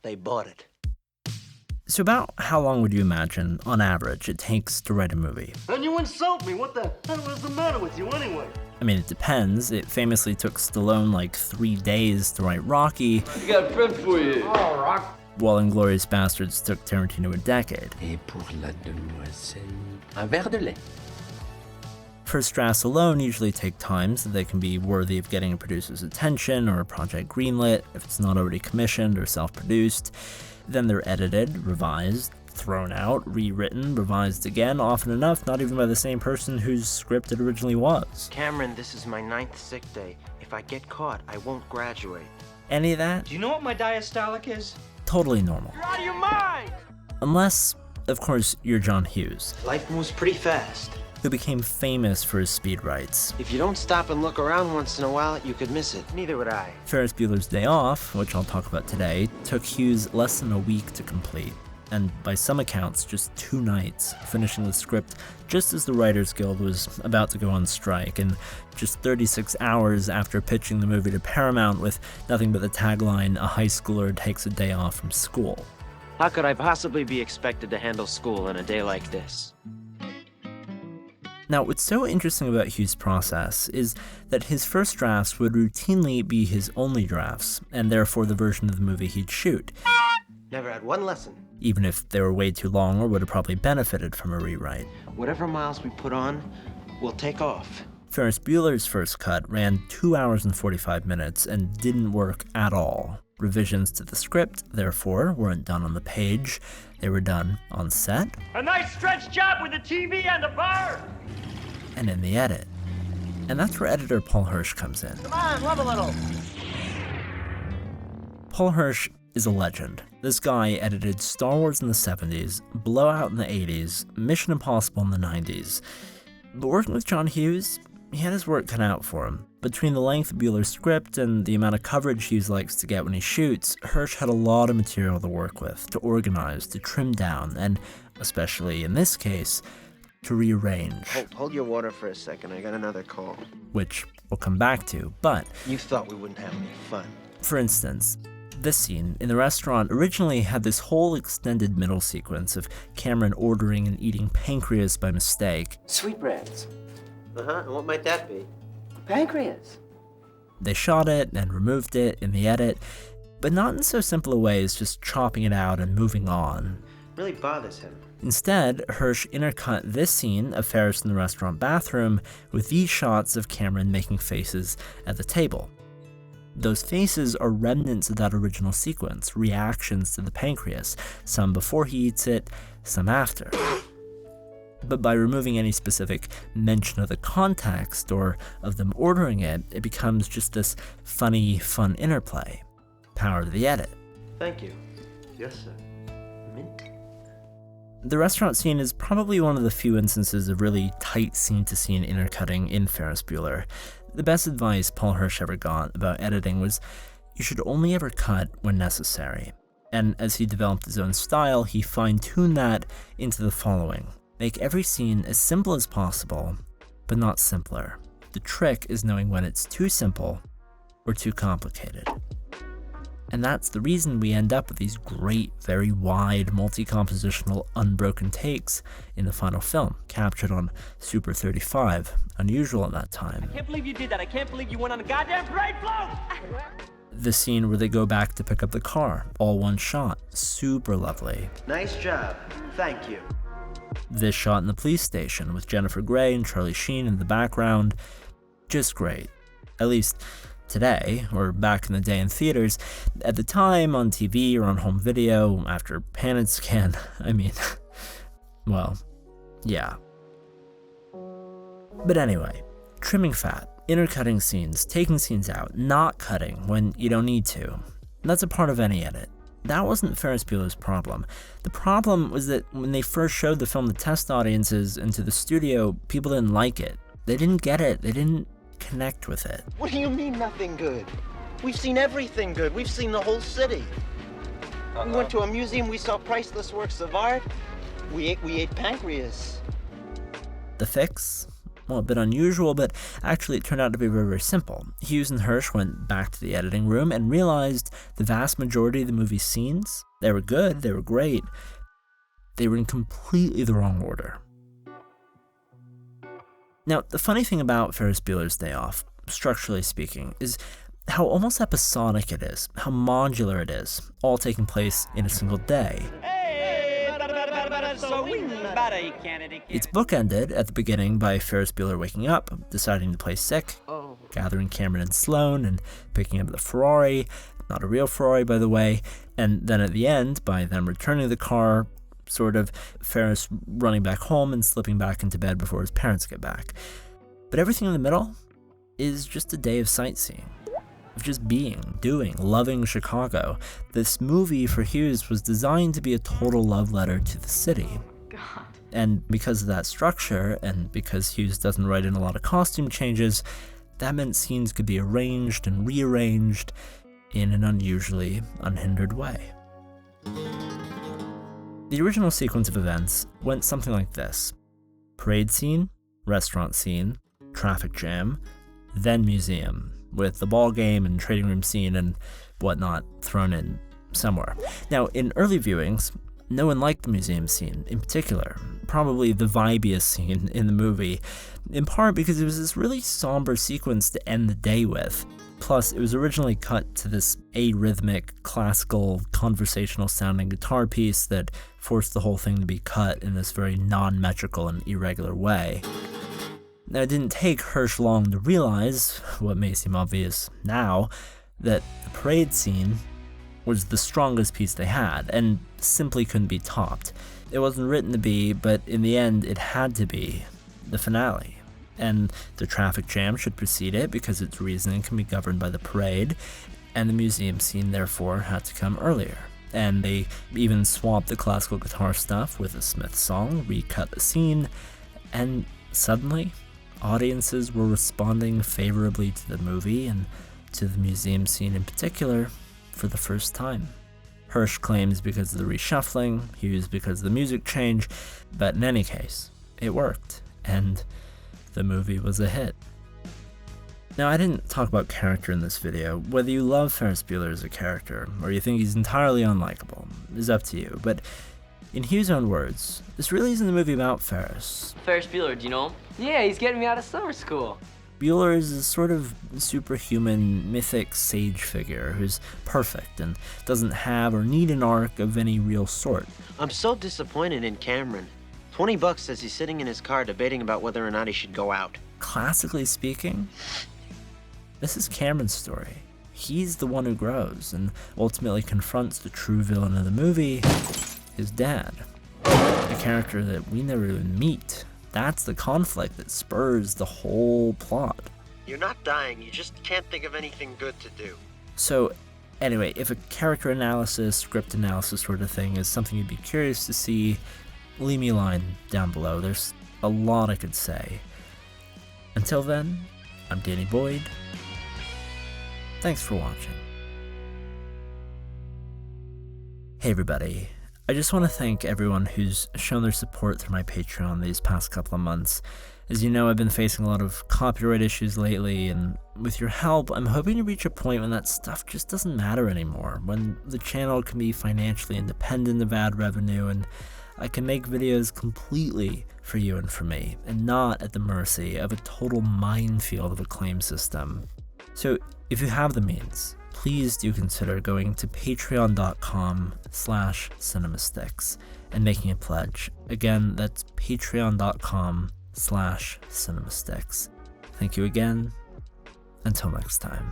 They bought it. So about how long would you imagine, on average, it takes to write a movie? And you insult me! What the hell is the matter with you anyway? I mean, it depends. It famously took Stallone like 3 days to write Rocky. I got a friend for you. Oh, Rock. While Inglourious Bastards took Tarantino a decade. Et pour la demoiselle, un verre de lait. First drafts alone usually take time so they can be worthy of getting a producer's attention or a project greenlit if it's not already commissioned or self-produced. Then they're edited, revised, thrown out, rewritten, revised again, often enough not even by the same person whose script it originally was. Cameron, this is my 9th sick day. If I get caught, I won't graduate. Any of that? Do you know what my diastolic is? Totally normal. You're out of your mind! Unless, of course, you're John Hughes, Life moves pretty fast. who became famous for his speed writes. If you don't stop and look around once in a while, you could miss it. Neither would I. Ferris Bueller's Day Off, which I'll talk about today, took Hughes less than a week to complete, and by some accounts, just 2 nights, finishing the script just as the Writers Guild was about to go on strike, and just 36 hours after pitching the movie to Paramount with nothing but the tagline, "A high schooler takes a day off from school." How could I possibly be expected to handle school on a day like this? Now, what's so interesting about Hughes' process is that his first drafts would routinely be his only drafts, and therefore the version of the movie he'd shoot, Never had one lesson. even if they were way too long or would have probably benefited from a rewrite. Whatever miles we put on, we'll take off. Ferris Bueller's first cut ran 2 hours and 45 minutes and didn't work at all. Revisions to the script, therefore, weren't done on the page, they were done on set. A nice stretch job with the TV and the bar! And in the edit. And that's where editor Paul Hirsch comes in. Come on, love a little. Paul Hirsch is a legend. This guy edited Star Wars in the 70s, Blowout in the 80s, Mission Impossible in the 90s. But working with John Hughes, he had his work cut out for him. Between the length of Bueller's script and the amount of coverage Hughes likes to get when he shoots, Hirsch had a lot of material to work with, to organize, to trim down, and, especially in this case, to rearrange, Hold your water for a second. I got another call. which we'll come back to. But, You thought we wouldn't have any fun. for instance, this scene in the restaurant originally had this whole extended middle sequence of Cameron ordering and eating pancreas by mistake. Sweetbreads. And what might that be? Pancreas. They shot it and removed it in the edit, but not in so simple a way as just chopping it out and moving on. Really bothers him. Instead, Hirsch intercut this scene of Ferris in the restaurant bathroom with these shots of Cameron making faces at the table. Those faces are remnants of that original sequence, reactions to the pancreas, some before he eats it, some after. But by removing any specific mention of the context or of them ordering it, it becomes just this funny, fun interplay. Power to the edit. Thank you. Yes, sir. Mint? The restaurant scene is probably one of the few instances of really tight scene-to-scene intercutting in Ferris Bueller. The best advice Paul Hirsch ever got about editing was, you should only ever cut when necessary. And as he developed his own style, he fine-tuned that into the following. Make every scene as simple as possible, but not simpler. The trick is knowing when it's too simple or too complicated. And that's the reason we end up with these great, very wide, multi-compositional, unbroken takes in the final film, captured on Super 35, unusual at that time. I can't believe you did that. I can't believe you went on a goddamn parade float! The scene where they go back to pick up the car, all one shot, super lovely. Nice job. Thank you. This shot in the police station with Jennifer Grey and Charlie Sheen in the background, just great. At least today, or back in the day in theaters. At the time, on TV or on home video, after pan and scan, I mean, well, yeah. But anyway, trimming fat, intercutting scenes, taking scenes out, not cutting when you don't need to. That's a part of any edit. That wasn't Ferris Bueller's problem. The problem was that when they first showed the film to test audiences and to the studio, people didn't like it. They didn't get it. They didn't connect with it. What do you mean nothing good? We've seen everything good. We've seen the whole city. We went to a museum, we saw priceless works of art. We ate pancreas. The fix? well, a bit unusual, but actually it turned out to be very, very simple. Hughes and Hirsch went back to the editing room and realized the vast majority of the movie's scenes, they were good, they were great, they were in completely the wrong order. Now, the funny thing about Ferris Bueller's Day Off, structurally speaking, is how almost episodic it is, how modular it is, all taking place in a single day. It's bookended at the beginning by Ferris Bueller waking up, deciding to play sick, gathering Cameron and Sloane, and picking up the Ferrari, not a real Ferrari by the way, and then at the end, by them returning the car, sort of, Ferris running back home and slipping back into bed before his parents get back. But everything in the middle is just a day of sightseeing. Of just being, doing, loving Chicago. This movie for Hughes was designed to be a total love letter to the city. God. And because of that structure, and because Hughes doesn't write in a lot of costume changes, that meant scenes could be arranged and rearranged in an unusually unhindered way. The original sequence of events went something like this. Parade scene, restaurant scene, traffic jam, then museum, with the ball game and trading room scene and whatnot thrown in somewhere. Now, in early viewings, no one liked the museum scene in particular, probably the vibiest scene in the movie, in part because it was this really somber sequence to end the day with. Plus, it was originally cut to this arrhythmic, classical, conversational sounding guitar piece that forced the whole thing to be cut in this very non-metrical and irregular way. Now, it didn't take Hirsch long to realize, what may seem obvious now, that the parade scene was the strongest piece they had, and simply couldn't be topped. It wasn't written to be, but in the end, it had to be the finale. And the traffic jam should precede it because its reasoning can be governed by the parade, and the museum scene, therefore, had to come earlier. And they even swapped the classical guitar stuff with a Smith song, recut the scene, and suddenly, audiences were responding favorably to the movie and to the museum scene in particular for the first time. Hirsch claims because of the reshuffling, Hughes because of the music change, but in any case, it worked, and the movie was a hit. Now, I didn't talk about character in this video. Whether you love Ferris Bueller as a character, or you think he's entirely unlikable, is up to you, but in Hughes' own words, this really isn't a movie about Ferris. Ferris Bueller, do you know him? Yeah, he's getting me out of summer school. Bueller is a sort of superhuman, mythic sage figure who's perfect and doesn't have or need an arc of any real sort. I'm so disappointed in Cameron. $20 says he's sitting in his car debating about whether or not he should go out. Classically speaking, this is Cameron's story. He's the one who grows and ultimately confronts the true villain of the movie, his dad. A character that we never even meet. That's the conflict that spurs the whole plot. You're not dying, you just can't think of anything good to do. So, anyway, if a character analysis, script analysis sort of thing is something you'd be curious to see, leave me a line down below. There's a lot I could say. Until then, I'm Danny Boyd. Thanks for watching. Hey everybody. I just want to thank everyone who's shown their support through my Patreon these past couple of months. As you know, I've been facing a lot of copyright issues lately, and with your help, I'm hoping to reach a point when that stuff just doesn't matter anymore, when the channel can be financially independent of ad revenue, and I can make videos completely for you and for me, and not at the mercy of a total minefield of a claim system. So, if you have the means, please do consider going to patreon.com/CinemaStix and making a pledge. Again, that's patreon.com/CinemaStix. Thank you again. Until next time.